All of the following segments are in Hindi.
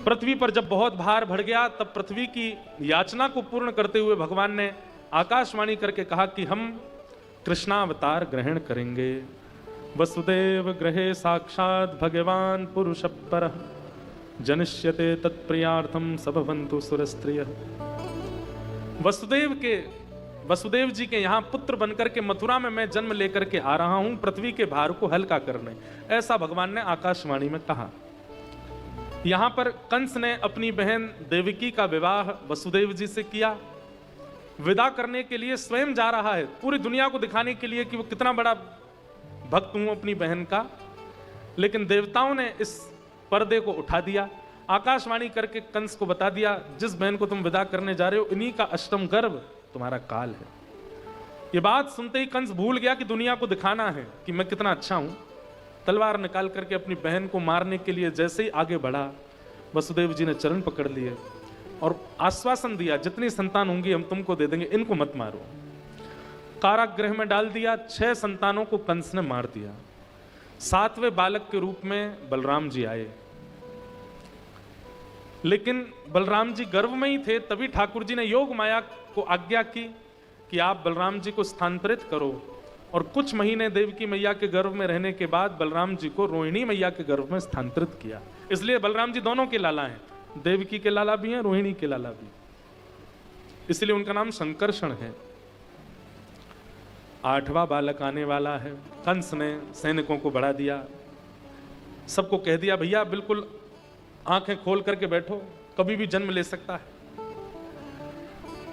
पृथ्वी पर जब बहुत भार बढ़ गया तब पृथ्वी की याचना को पूर्ण करते हुए भगवान ने आकाशवाणी करके कहा कि हम कृष्णावतार ग्रहण करेंगे। वसुदेव ग्रहे साक्षात भगवान पुरुष परः जनिष्यते तत्प्रियार्थम सबवन्तु सुरस्त्रियः। वसुदेव जी के यहाँ पुत्र बनकर के मथुरा में मैं जन्म लेकर के आ रहा हूं पृथ्वी के भार को हल्का करने, ऐसा भगवान ने आकाशवाणी में कहा। यहां पर कंस ने अपनी बहन देवकी का विवाह वसुदेव जी से किया। विदा करने के लिए स्वयं जा रहा है, पूरी दुनिया को दिखाने के लिए कि वो कितना बड़ा भक्त हूं अपनी बहन का। लेकिन देवताओं ने इस पर्दे को उठा दिया, आकाशवाणी करके कंस को बता दिया, जिस बहन को तुम विदा करने जा रहे हो इन्हीं का अष्टम गर्भ तुम्हारा काल है। ये बात सुनते ही कंस भूल गया कि दुनिया को दिखाना है कि मैं कितना अच्छा हूं। तलवार निकाल करके अपनी बहन को मारने के लिए जैसे ही आगे बढ़ा, वसुदेव जी ने चरण पकड़ लिए और आश्वासन दिया, जितनी संतान होंगी हम तुमको दे देंगे, इनको मत मारो। कारागृह में डाल दिया। 6 संतानों को कंस ने मार दिया। 7वें बालक के रूप में बलराम जी आए। लेकिन बलराम जी गर्भ में ही थे, तभी ठाकुर जी ने योग माया को आज्ञा की कि आप बलराम जी को स्थानांतरित करो। और कुछ महीने देवकी मैया के गर्भ में रहने के बाद बलराम जी को रोहिणी मैया के गर्भ में स्थानांतरित किया। इसलिए बलराम जी दोनों के लाला हैं, देवकी के लाला भी हैं, रोहिणी के लाला भी, इसलिए उनका नाम संकर्षण है। 8वां बालक आने वाला है। कंस ने सैनिकों को बढ़ा दिया, सबको कह दिया भैया बिल्कुल आंखें खोल करके बैठो, कभी भी जन्म ले सकता है।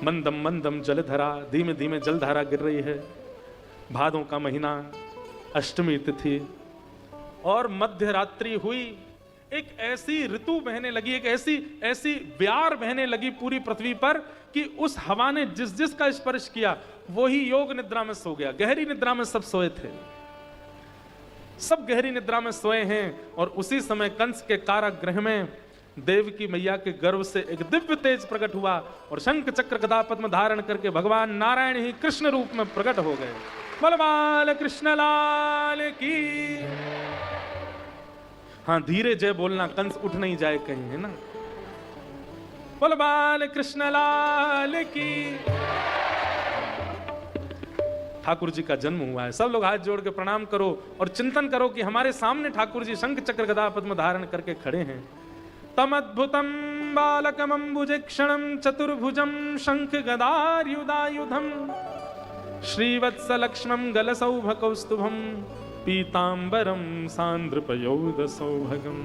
मंदम मंदम जलधरा, धीमे धीमे जलधारा गिर रही है। भादों का महीना, अष्टमी तिथि और मध्य रात्रि हुई। एक ऐसी ऋतु बहने लगी, एक ऐसी ब्यार बहने लगी पूरी पृथ्वी पर कि उस हवा ने जिस जिसका स्पर्श किया वो ही योग निद्रा में सो गया। गहरी निद्रा में सब सोए थे, सब गहरी निद्रा में सोए हैं। और उसी समय कंस के कारागृह में देवकी मैया के गर्भ से एक दिव्य तेज प्रकट हुआ और शंख चक्र गदा पद्म धारण करके भगवान नारायण ही कृष्ण रूप में प्रकट हो गए। बलवाल कृष्ण लाल की। हाँ, धीरे जय बोलना, कंस उठ नहीं जाए कहीं, है ना। बलवाल कृष्ण लाल की। ठाकुर जी का जन्म हुआ है। सब लोग हाथ जोड़ के प्रणाम करो और चिंतन करो कि हमारे सामने ठाकुर जी शंख चक्र गदा पद्म धारण करके खड़े हैं। तम अद्भुतम बालकम अम्बुजक्षणम चतुर्भुजम शंख गदायुधायुधम श्रीवत्स लक्ष्मम गलसौभकौस्तुभम पीतांबरम सांद्रपयोद सौभगम।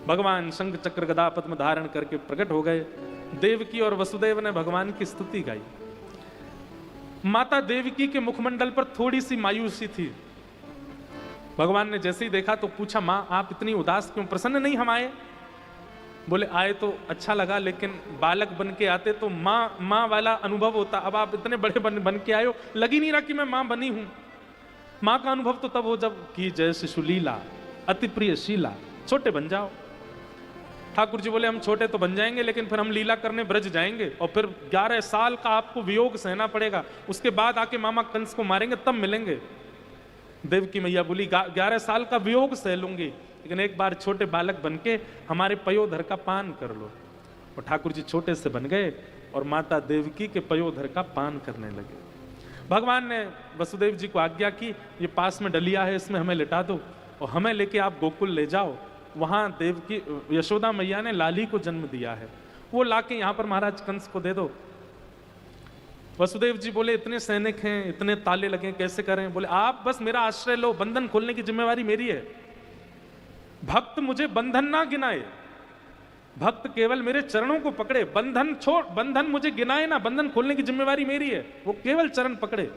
भगवान शंख चक्र गदा पद्म धारण करके प्रकट हो गए। देवकी और वसुदेव ने भगवान की स्तुति गाई। माता देवकी के मुखमंडल पर थोड़ी सी मायूसी थी। भगवान ने जैसे ही देखा तो पूछा, मां आप इतनी उदास क्यों, प्रसन्न नहीं हम आए? बोले आए तो अच्छा लगा, लेकिन बालक बन के आते तो माँ वाला अनुभव होता। अब आप इतने बड़े बन के आए हो, लग ही नहीं रहा कि मैं माँ बनी हूं। माँ का अनुभव तो तब हो जब की जय शिशु लीला अति प्रिय शीला, छोटे बन जाओ। ठाकुर जी बोले हम छोटे तो बन जाएंगे, लेकिन फिर हम लीला करने ब्रज जाएंगे और फिर 11 साल का आपको वियोग सहना पड़ेगा। उसके बाद आके मामा कंस को मारेंगे, तब मिलेंगे। देवकी मैया बोली 11 साल का वियोग सह लूंगी, लेकिन एक बार छोटे बालक बन के हमारे पयोधर का पान कर लो। और ठाकुर जी छोटे से बन गए और माता देवकी के पयोधर का पान करने लगे। भगवान ने वसुदेव जी को आज्ञा की, ये पास में डलिया है, इसमें हमें लिटा दो और हमें लेके आप गोकुल ले जाओ। वहां देवकी यशोदा मैया ने लाली को जन्म दिया है, वो लाके यहां पर महाराज कंस को दे दो। वसुदेव जी बोले इतने सैनिक हैं, इतने ताले लगे, कैसे करें? बोले आप बस मेरा आश्रय लो, बंधन खोलने की जिम्मेवारी मेरी है। भक्त मुझे बंधन ना गिनाए, भक्त केवल मेरे चरणों को पकड़े। बंधन छोड़, बंधन मुझे गिनाए ना, बंधन खोलने की जिम्मेवारी मेरी है। वो केवल चरण पकड़े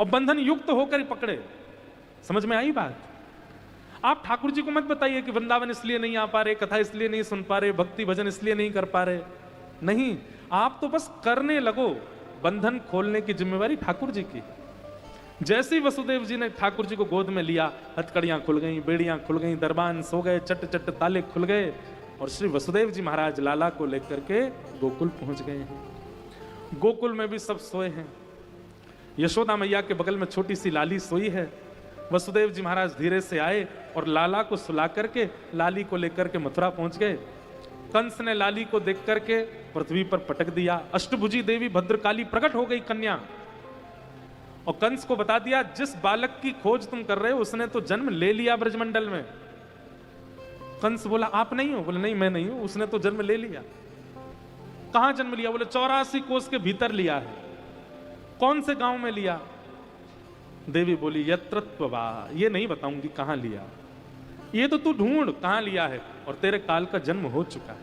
और बंधन युक्त होकर ही पकड़े। समझ में आई बात? आप ठाकुर जी को मत बताइए कि वृंदावन इसलिए नहीं आ पा रहे, कथा इसलिए नहीं सुन पा रहे, भक्ति भजन इसलिए नहीं कर पा रहे। नहीं, आप तो बस करने लगो। बंधन खोलने की जिम्मेवारी ठाकुर जी की। जैसे ही वसुदेव जी ने ठाकुर जी को गोद में लिया, हथकड़ियां खुल गईं, बेड़ियां खुल गईं, दरबान सो गए, चट चट ताले खुल गए और श्री वसुदेव जी महाराज लाला को लेकर के गोकुल पहुंच गए हैं। गोकुल में भी सब सोए हैं। यशोदा मैया के बगल में छोटी सी लाली सोई है। वसुदेव जी महाराज धीरे से आए और लाला को सुला करके लाली को लेकर के मथुरा पहुंच गए। कंस ने लाली को देख करके पृथ्वी पर पटक दिया। अष्टभुजी देवी भद्रकाली प्रकट हो गई कन्या, और कंस को बता दिया जिस बालक की खोज तुम कर रहे हो उसने तो जन्म ले लिया ब्रजमंडल में। कंस बोला आप नहीं हो? बोले नहीं मैं नहीं हूं, उसने तो जन्म ले लिया। कहां जन्म लिया? बोले 84 कोस के भीतर लिया है। कौन से गांव में लिया? देवी बोली यत्रत्ववा, ये नहीं बताऊंगी कहां लिया, ये तो तू ढूंढ कहां लिया है, और तेरे काल का जन्म हो चुका है।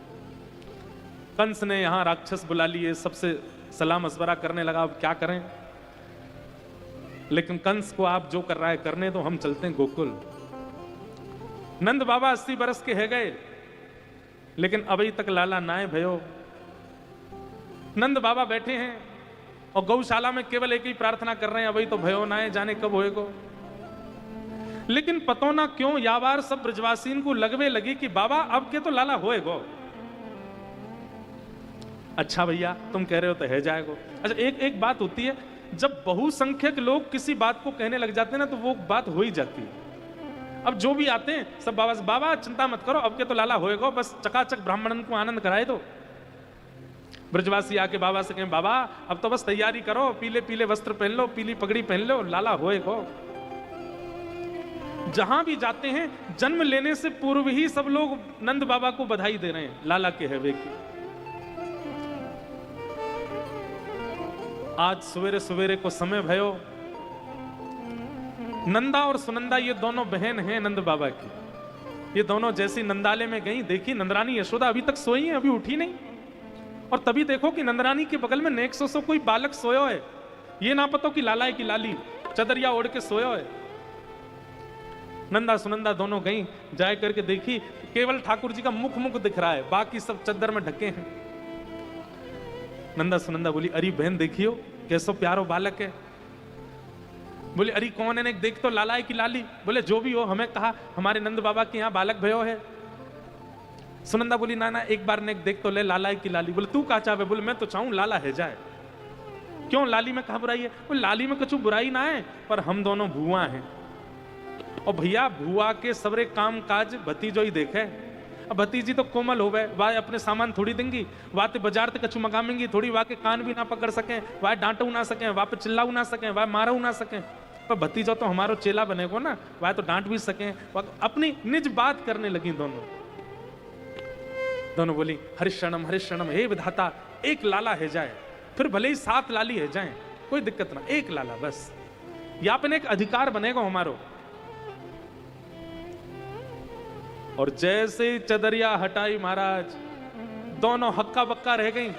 कंस ने यहां राक्षस बुला लिए, सबसे सलाह मशवरा करने लगा अब क्या करें। लेकिन कंस को आप जो कर रहा है करने दो, हम चलते हैं गोकुल। नंद बाबा 80 बरस के है गए, लेकिन अभी तक लाला नाय भयो। नंद बाबा बैठे हैं और गौशाला में केवल एक ही प्रार्थना कर रहे हैं, अभी तो भयो नाय, जाने कब होएगो। लेकिन पतो ना क्यों यावार सब ब्रजवासीन को लगवे लगी कि बाबा अब के तो लाला होएगो। अच्छा भैया तुम कह रहे हो तो है जाएगो। अच्छा एक बात होती है, जब बहुसंख्यक लोग किसी बात को कहने लग जाते हैं ना तो वो बात हो ही जाती है। अब जो भी आते हैं सब बाबा से, बाबा चिंता मत करो अब के तो लाला होएगा, बस चकाचक ब्राह्मणन को आनंद कराए दो। ब्रजवासी आके बाबा से कहें बाबा अब तो बस तैयारी करो, पीले पीले वस्त्र पहन लो, पीली पगड़ी पहन लो, लाला होएगा। जहां भी जाते हैं जन्म लेने से पूर्व ही सब लोग नंद बाबा को बधाई दे रहे हैं लाला के हवे की। आज सवेरे सवेरे को समय भयो, नंदा और सुनंदा ये दोनों बहन हैं नंद बाबा की। ये दोनों जैसी नंदालय में गई, देखी नंदरानी यशोदा अभी तक सोई है, अभी उठी नहीं। और तभी देखो कि नंदरानी के बगल में नेक्सो सो कोई बालक सोयो है, ये ना पता कि लाला है कि लाली, चदरिया ओढ़ के सोयो है। नंदा सुनंदा दोनों गई, जाए करके देखी केवल ठाकुर जी का मुख दिख रहा है, बाकी सब चद्दर में ढके हैं। नंदा सुनंदा बोली अरे बहन देखियो कैसो प्यारो बालक है। बोले अरे कौन है, देख तो लाला है कि लाली। बोले जो भी हो, हमें कहा हमारे नंद बाबा के यहाँ बालक भयो है। सुनंदा बोली ना ना एक बार ने देख तो ले लाला है कि लाली। बोले तू का चाहे? बोले मैं तो चाहूं लाला है जाए। क्यों लाली में कहा बुराई है? बोले लाली में कुछ बुराई ना है, पर हम दोनों भुआ हैं, और भैया भुआ के सबरे काम काज भतीजो ही देखे। अब भतीजी तो कोमल हो गए, वह अपने सामान थोड़ी देंगी, वह तो बाजार तक कछु मंगामेंगी थोड़ी, वह के कान भी ना पकड़ सकें, वह डांटू ना सकें, वह पे चिल्लाऊ ना सकें, वह मारू ना सकें। पर भतीजा तो हमारो चेला बनेगो ना, वह तो डांट भी सकें। अपनी निज बात करने लगी दोनों बोली हरिशरणम हरिशरणम, हे विधाता एक लाला है जाए, फिर भले ही 7 लाली है जाए, कोई दिक्कत ना, एक लाला बस, या अपने एक अधिकार बनेगा हमारो। और जैसे चदरिया हटाई महाराज, दोनों हक्का बक्का रह गई,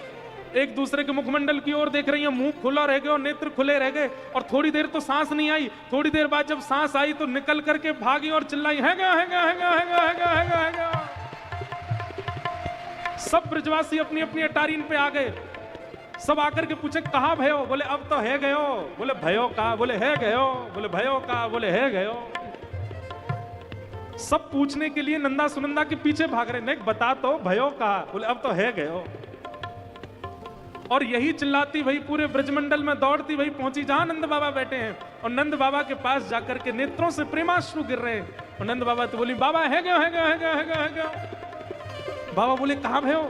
एक दूसरे के मुखमंडल की ओर देख रही है, मुंह खुला रह गया और नेत्र खुले रह गए। और थोड़ी देर तो सांस नहीं आई, थोड़ी देर बाद जब सांस आई तो निकल करके भागी और चिल्लाई है गया है गया है गया है गया है गया है गया है गया। सब ब्रजवासी अपनी अपनी अटारीन पे आ गए। सब आकर के पूछे कहा भयो? बोले अब तो है गयो। बोले भयो का? बोले है गयो। बोले भयो का? बोले है गयो। सब पूछने के लिए नंदा सुनंदा के पीछे भाग रहे, नहीं बता तो भयो कहा? बोले अब तो है गयो। और यही चिल्लाती भाई पूरे ब्रजमंडल में दौड़ती भाई पहुंची जहां नंद बाबा बैठे हैं, और नंद बाबा के पास जाकर के नेत्रों से प्रेमाश्रु गिर रहे हैं। और नंद बाबा तो बोली बाबा है गयो है गयो है गयो है गयो है गयो। बाबा बोले कहां भयो?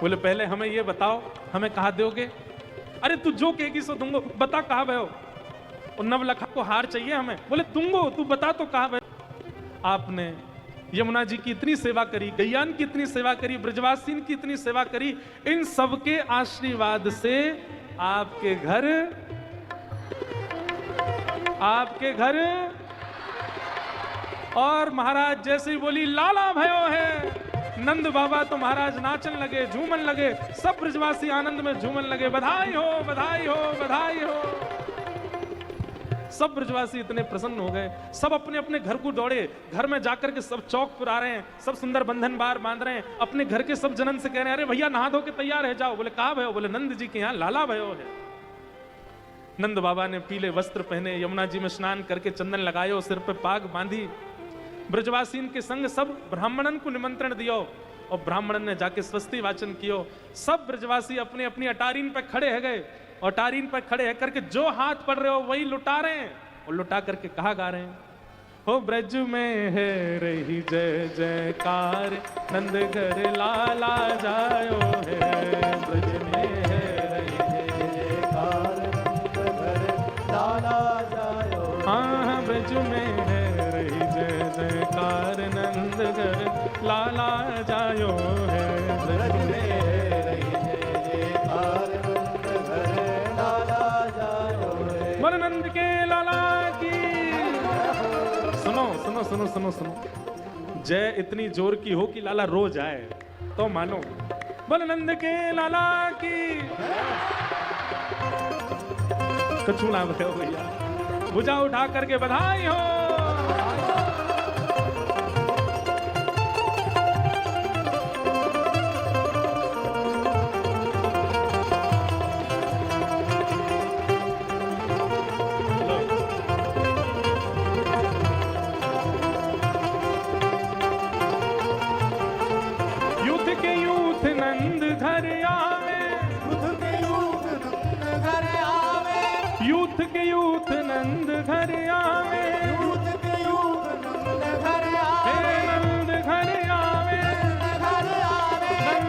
बोले पहले हमें ये बताओ, हमें कहा दोगे? अरे तू जो कहेगी सो दूंगो, बता कहां भयो। और नवलखा को हार चाहिए हमें। बोले दूंगो, तू बता तो कहां भयो। आपने यमुना जी की इतनी सेवा करी, गैयान की इतनी सेवा करी, ब्रजवासीन की इतनी सेवा करी, इन सबके आशीर्वाद से आपके घर और महाराज जैसे ही बोली लाला भयो है, नंद बाबा तो महाराज नाचन लगे, झूमन लगे, सब ब्रजवासी आनंद में झूमन लगे, बधाई हो बधाई हो बधाई हो। सब ब्रजवासी इतने प्रसन्न हो गए, सब अपने अपने घर को दौड़े, घर में जाकर के सब चौक पुरा रहे हैं, सब सुंदर बंधन बार बांध रहे हैं, अपने घर के सब जनन से कह रहे हैं अरे भैया नहा धो के तैयार है जाओ। बोले कहा भयो? बोले नंद जी के यहाँ लाला भयो है। नंद बाबा ने पीले वस्त्र पहने, यमुना जी में स्नान करके चंदन लगायो, सिर पे पाग बांधी, ब्रजवासीन के संग सब ब्राह्मणन को निमंत्रण दियो, और ब्राह्मणन ने जाके स्वस्ति वाचन कियो। सब ब्रजवासी अपनी अपनी अटारीन पे खड़े है गए, और अटारीन पर खड़े है करके जो हाथ पड़ रहे हो वही लुटा रहे हैं, और लुटा करके कहा गा रहे हैं हो ब्रज में है रही जय जयकार, नंद घर लाला जायो है। ब्रज में है रही जय जयकार, नंद घर लाला जायो। हाँ ब्रज में है रही जय जयकार, नंद घर लाला जायो है। ब्रज में है रही जय जयकार, नंद घर लाला जायो है। बोल नंद के लाला की। सुनो सुनो सुनो सुनो सुनो, जय इतनी जोर की हो कि लाला रो जाए तो मानो। बोल नंद के लाला की। कछु ना भयो भैया, भुजा उठा करके बधाई हो। नंद घर आवे, युद्ध के यूथ नंद घर आवे, युद्ध के यूथ नंद घर आवे, युद्ध